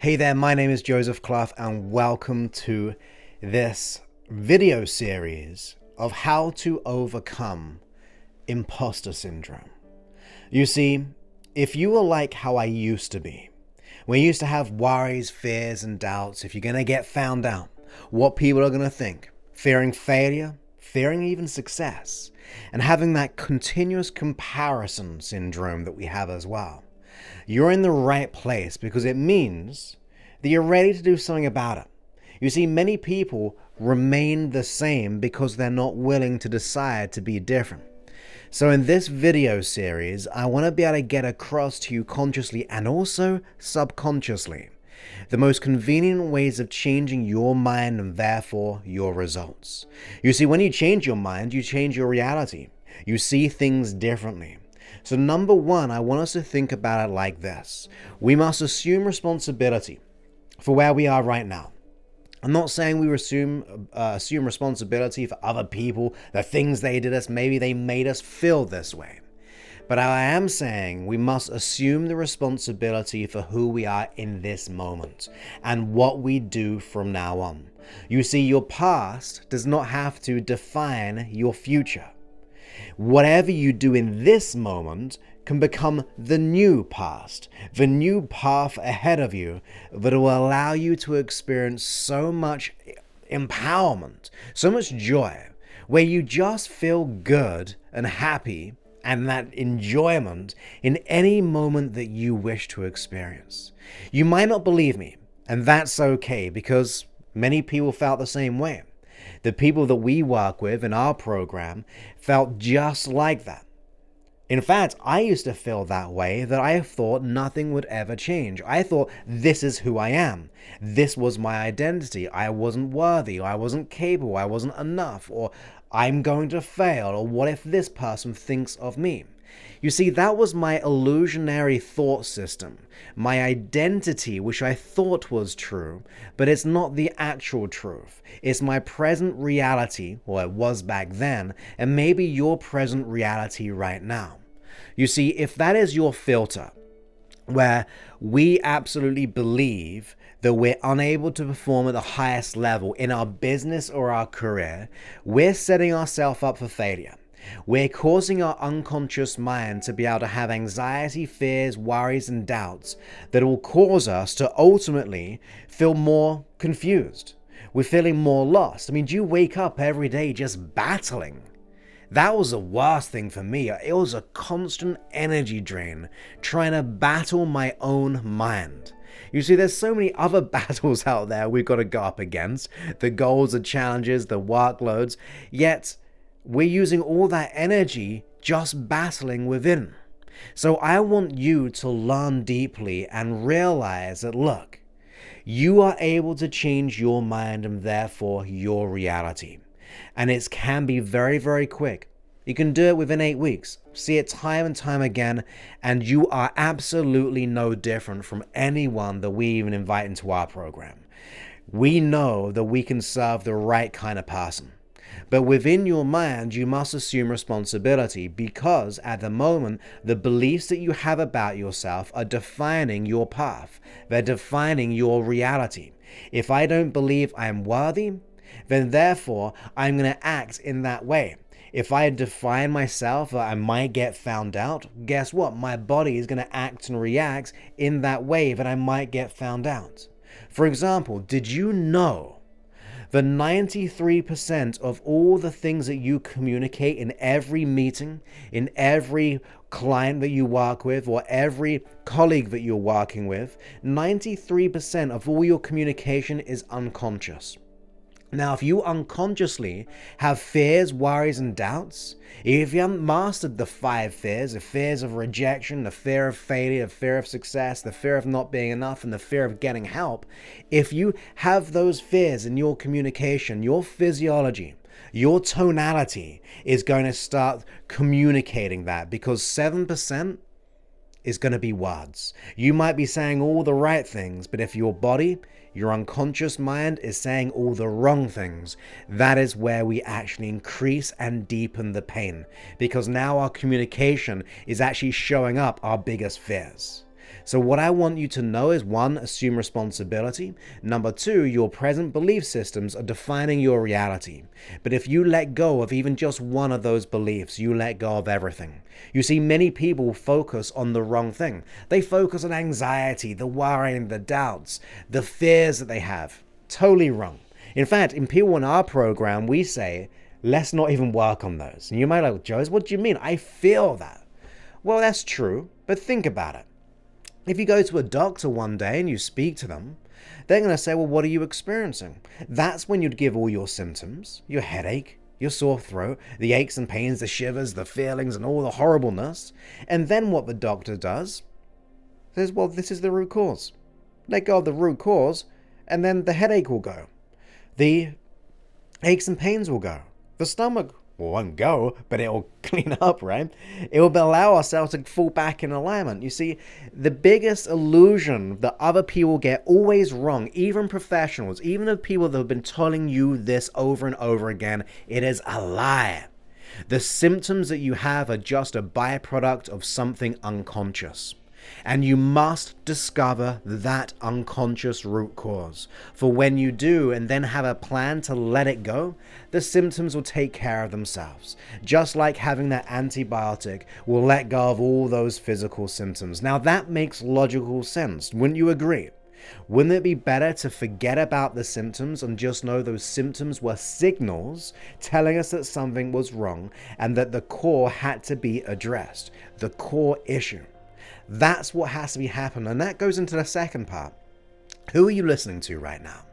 Hey there, my name is Joseph Clough and welcome to this video series of how to overcome imposter syndrome. You see, if you were like how I used to be, we used to have worries, fears, and doubts if you're going to get found out, what people are going to think, fearing failure, fearing even success, and having that continuous comparison syndrome that we have as well. You're in the right place because it means that you're ready to do something about it. You see, many people remain the same because they're not willing to decide to be different. So in this video series, I want to be able to get across to you consciously and also subconsciously the most convenient ways of changing your mind and therefore your results. You see, when you change your mind, you change your reality. You see things differently. So number one, I want us to think about it like this. We must assume responsibility for where we are right now. I'm not saying we assume responsibility for other people, the things they did us, maybe they made us feel this way. But I am saying we must assume the responsibility for who we are in this moment and what we do from now on. You see, your past does not have to define your future. Whatever you do in this moment can become the new past, the new path ahead of you that will allow you to experience so much empowerment, so much joy, where you just feel good and happy and that enjoyment in any moment that you wish to experience. You might not believe me, and that's okay because many people felt the same way. The people that we work with in our program felt just like that. In fact, I used to feel that way, that I thought nothing would ever change. I thought this is who I am. This was my identity. I wasn't worthy, or I wasn't capable, I wasn't enough, or I'm going to fail, or what if this person thinks of me? You see, that was my illusionary thought system, my identity, which I thought was true, but it's not the actual truth. It's my present reality, or it was back then, and maybe your present reality right now. You see, if that is your filter, where we absolutely believe that we're unable to perform at the highest level in our business or our career, we're setting ourselves up for failure. We're causing our unconscious mind to be able to have anxiety, fears, worries, and doubts that will cause us to ultimately feel more confused. We're feeling more lost. I mean, do you wake up every day just battling? That was the worst thing for me. It was a constant energy drain trying to battle my own mind. You see, there's so many other battles out there we've got to go up against. The goals, the challenges, the workloads, yet we're using all that energy just battling within. So I want you to learn deeply and realize that, look, you are able to change your mind and therefore your reality. And it can be very, very quick. You can do it within 8 weeks. See it time and time again, and you are absolutely no different from anyone that we even invite into our program. We know that we can serve the right kind of person. But within your mind, you must assume responsibility because at the moment, the beliefs that you have about yourself are defining your path. They're defining your reality. If I don't believe I'm worthy, then therefore I'm going to act in that way. If I define myself that I might get found out, guess what? My body is going to act and react in that way that I might get found out. For example, did you know the 93% of all the things that you communicate in every meeting, in every client that you work with, or every colleague that you're working with, 93% of all your communication is unconscious? Now, if you unconsciously have fears, worries, and doubts, if you haven't mastered the 5 fears, the fears of rejection, the fear of failure, the fear of success, the fear of not being enough, and the fear of getting help, if you have those fears in your communication, your physiology, your tonality is going to start communicating that because 7% is going to be words. You might be saying all the right things, but if your body, your unconscious mind is saying all the wrong things, that is where we actually increase and deepen the pain, because now our communication is actually showing up our biggest fears. So what I want you to know is, one, assume responsibility. Number two, your present belief systems are defining your reality. But if you let go of even just one of those beliefs, you let go of everything. You see, many people focus on the wrong thing. They focus on anxiety, the worrying, the doubts, the fears that they have. Totally wrong. In fact, in PT1, our program, we say, let's not even work on those. And you might be like, Jose, what do you mean? I feel that. Well, that's true, but think about it. If you go to a doctor one day and you speak to them, they're going to say, well, what are you experiencing? That's when you'd give all your symptoms, your headache, your sore throat, the aches and pains, the shivers, the feelings, and all the horribleness. And then what the doctor does says, well, this is the root cause. Let go of the root cause, and then the headache will go. The aches and pains will go. The stomach won't go, but it'll clean up, right? It will allow ourselves to fall back in alignment. You see, the biggest illusion that other people get always wrong, even professionals, even the people that have been telling you this over and over again, it is a lie. The symptoms that you have are just a byproduct of something unconscious. And you must discover that unconscious root cause. For when you do, and then have a plan to let it go, the symptoms will take care of themselves. Just like having that antibiotic will let go of all those physical symptoms. Now that makes logical sense, wouldn't you agree? Wouldn't it be better to forget about the symptoms and just know those symptoms were signals telling us that something was wrong and that the core had to be addressed, the core issue? That's what has to be happening. And that goes into the second part. Who are you listening to right now?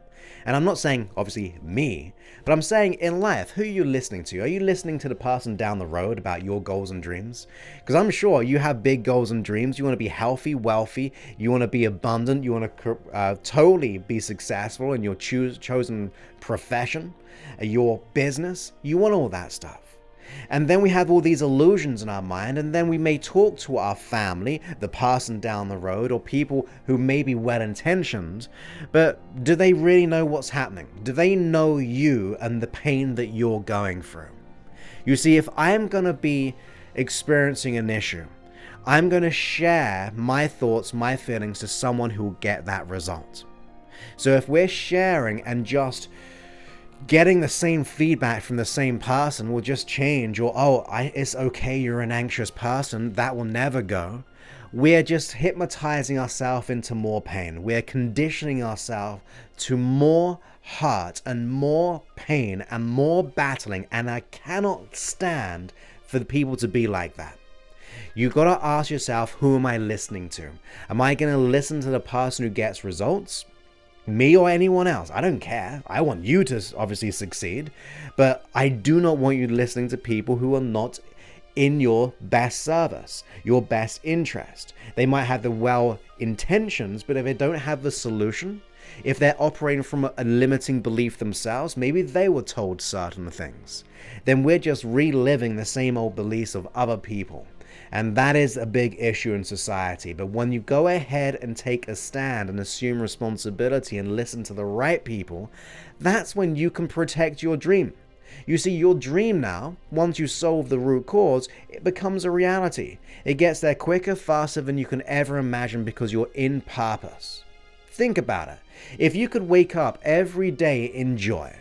And I'm not saying, obviously, me, but I'm saying in life, who are you listening to? Are you listening to the person down the road about your goals and dreams? Because I'm sure you have big goals and dreams. You want to be healthy, wealthy. You want to be abundant. You want to totally be successful in your chosen profession, your business. You want all that stuff. And then we have all these illusions in our mind, and then we may talk to our family, the person down the road, or people who may be well-intentioned, but do they really know what's happening? Do they know you and the pain that you're going through? You see, if I'm going to be experiencing an issue, I'm going to share my thoughts, my feelings to someone who will get that result. So if we're sharing and just getting the same feedback from the same person will just change, or it's okay, you're an anxious person, that will never go. We're just hypnotizing ourselves into more pain. We're conditioning ourselves to more hurt and more pain and more battling, and I cannot stand for the people to be like that. You gotta ask yourself, who am I listening to? Am I gonna listen to the person who gets results? Me or anyone else, I don't care. I want you to obviously succeed, but I do not want you listening to people who are not in your best service, your best interest. They might have the well intentions, but if they don't have the solution, if they're operating from a limiting belief themselves, maybe they were told certain things, then we're just reliving the same old beliefs of other people. And that is a big issue in society. But when you go ahead and take a stand and assume responsibility and listen to the right people, that's when you can protect your dream. You see, your dream now, once you solve the root cause, it becomes a reality. It gets there quicker, faster than you can ever imagine because you're in purpose. Think about it. If you could wake up every day in joy,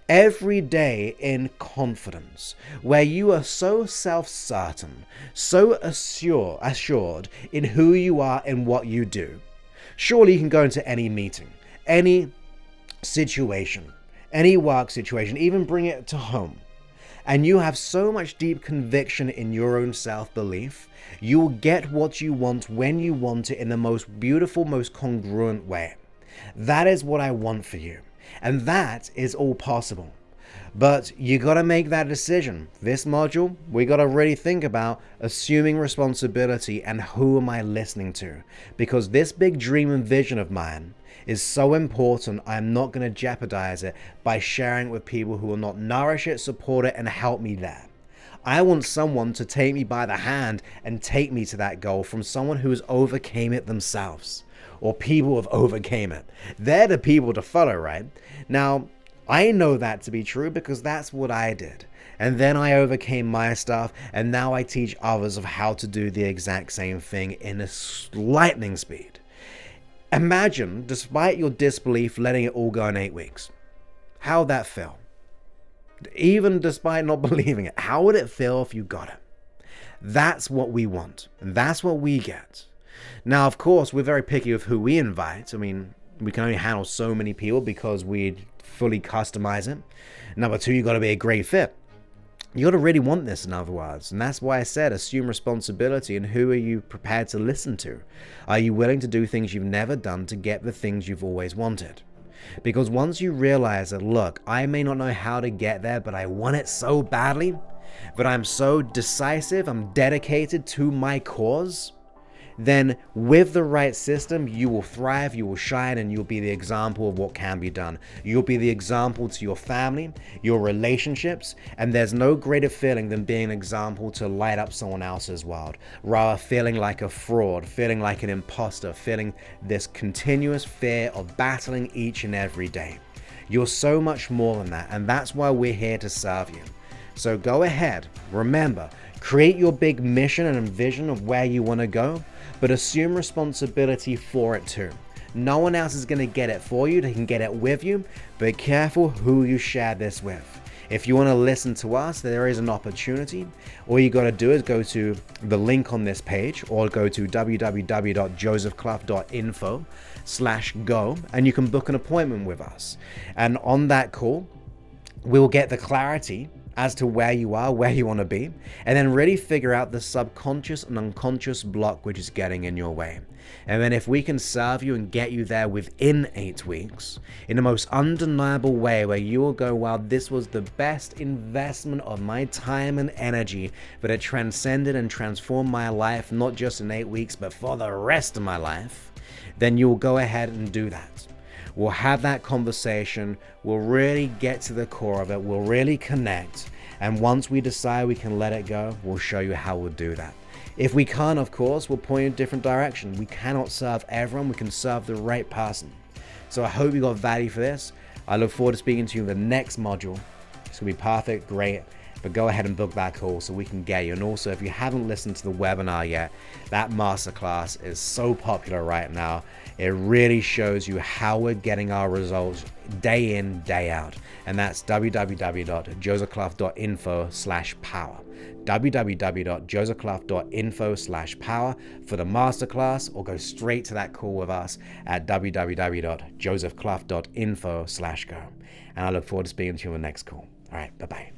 every day in confidence, where you are so self-certain, so assured in who you are and what you do, surely you can go into any meeting, any situation, any work situation, even bring it to home, and you have so much deep conviction in your own self-belief, you will get what you want when you want it in the most beautiful, most congruent way. That is what I want for you. And that is all possible. But you got to make that decision. This module, we got to really think about assuming responsibility and who am I listening to? Because this big dream and vision of mine is so important, I'm not going to jeopardize it by sharing it with people who will not nourish it, support it, and help me there. I want someone to take me by the hand and take me to that goal from someone who has overcame it themselves, or people have overcame it. They're the people to follow, right? Now, I know that to be true because that's what I did. And then I overcame my stuff, and now I teach others of how to do the exact same thing in a lightning speed. Imagine, despite your disbelief, letting it all go in 8 weeks. How'd that feel? Even despite not believing it, how would it feel if you got it? That's what we want, and that's what we get. Now, of course, we're very picky of who we invite. I mean, we can only handle so many people because we fully customize it. Number 2, you got to be a great fit. You got to really want this, in other words. And that's why I said assume responsibility. And who are you prepared to listen to? Are you willing to do things you've never done to get the things you've always wanted? Because once you realize that, look, I may not know how to get there, but I want it so badly, but I'm so decisive, I'm dedicated to my cause, then with the right system, you will thrive, you will shine, and you'll be the example of what can be done. You'll be the example to your family, your relationships, and there's no greater feeling than being an example to light up someone else's world. Rather feeling like a fraud, feeling like an imposter, feeling this continuous fear of battling each and every day. You're so much more than that, and that's why we're here to serve you. So go ahead, remember, create your big mission and vision of where you want to go, but assume responsibility for it too. No one else is going to get it for you. They can get it with you, but be careful who you share this with. If you want to listen to us, there is an opportunity. All you got to do is go to the link on this page or go to www.josephclough.info/go and you can book an appointment with us. And on that call, we'll get the clarity as to where you are, where you want to be, and then really figure out the subconscious and unconscious block which is getting in your way. And then if we can serve you and get you there within 8 weeks, in the most undeniable way where you will go, wow, this was the best investment of my time and energy, but it transcended and transformed my life, not just in 8 weeks, but for the rest of my life, then you'll go ahead and do that. We'll have that conversation, we'll really get to the core of it, we'll really connect, and once we decide we can let it go, we'll show you how we'll do that. If we can't, of course, we'll point you in a different direction. We cannot serve everyone, we can serve the right person. So I hope you got value for this. I look forward to speaking to you in the next module. It's going to be perfect, great. But go ahead and book that call so we can get you. And also, if you haven't listened to the webinar yet, that masterclass is so popular right now. It really shows you how we're getting our results day in, day out. And that's www.josephclough.info/power. www.josephclough.info/power for the masterclass, or go straight to that call with us at www.josephclough.info/go. And I look forward to speaking to you on the next call. All right, bye-bye.